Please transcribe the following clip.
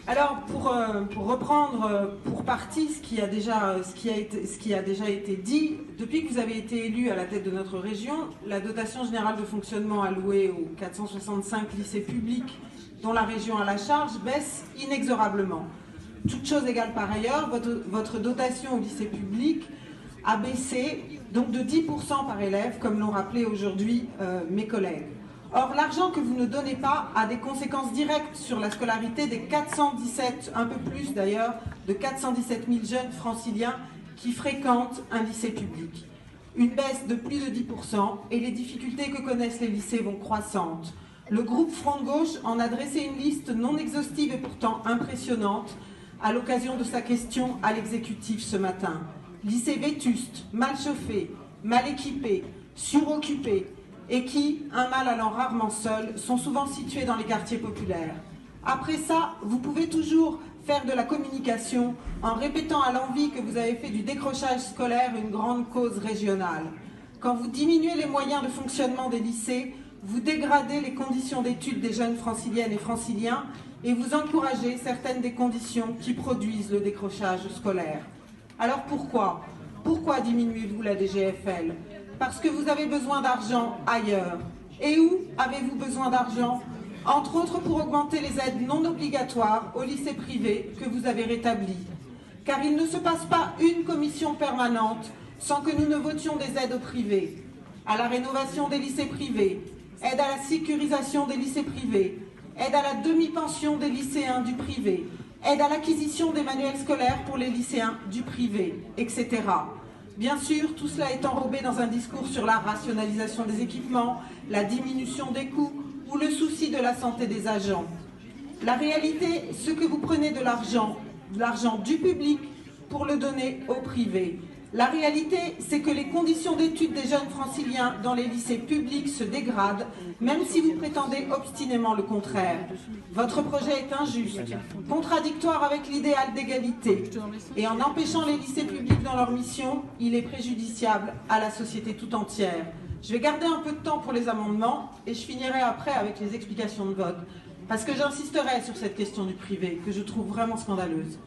Alors, pour reprendre pour partie ce qui a déjà été dit, depuis que vous avez été élu à la tête de notre région, la dotation générale de fonctionnement allouée aux 465 lycées publics dont la région a la charge baisse inexorablement. Toutes choses égales par ailleurs, votre dotation au lycée public a baissé donc de 10% par élève, comme l'ont rappelé aujourd'hui mes collègues. Or, l'argent que vous ne donnez pas a des conséquences directes sur la scolarité des 417, un peu plus d'ailleurs, de 417 000 jeunes franciliens qui fréquentent un lycée public. Une baisse de plus de 10% et les difficultés que connaissent les lycées vont croissantes. Le groupe Front de Gauche en a dressé une liste non exhaustive et pourtant impressionnante à l'occasion de sa question à l'exécutif ce matin. Lycées vétustes, mal chauffés, mal équipés, suroccupés, et qui, un mal allant rarement seul, sont souvent situés dans les quartiers populaires. Après ça, vous pouvez toujours faire de la communication en répétant à l'envi que vous avez fait du décrochage scolaire une grande cause régionale. Quand vous diminuez les moyens de fonctionnement des lycées, vous dégradez les conditions d'études des jeunes franciliennes et franciliens et vous encouragez certaines des conditions qui produisent le décrochage scolaire. Alors pourquoi diminuez-vous la DGFL ? Parce que vous avez besoin d'argent ailleurs. Et où avez-vous besoin d'argent? Entre autres pour augmenter les aides non obligatoires aux lycées privés que vous avez rétablies. Car il ne se passe pas une commission permanente sans que nous ne votions des aides aux privés. À la rénovation des lycées privés, aide à la sécurisation des lycées privés, aide à la demi-pension des lycéens du privé, aide à l'acquisition des manuels scolaires pour les lycéens du privé, etc. Bien sûr, tout cela est enrobé dans un discours sur la rationalisation des équipements, la diminution des coûts ou le souci de la santé des agents. La réalité, c'est que vous prenez de l'argent du public pour le donner au privé. La réalité, c'est que les conditions d'études des jeunes franciliens dans les lycées publics se dégradent, même si vous prétendez obstinément le contraire. Votre projet est injuste, contradictoire avec l'idéal d'égalité, et en empêchant les lycées publics dans leur mission, il est préjudiciable à la société tout entière. Je vais garder un peu de temps pour les amendements, et je finirai après avec les explications de vote, parce que j'insisterai sur cette question du privé, que je trouve vraiment scandaleuse.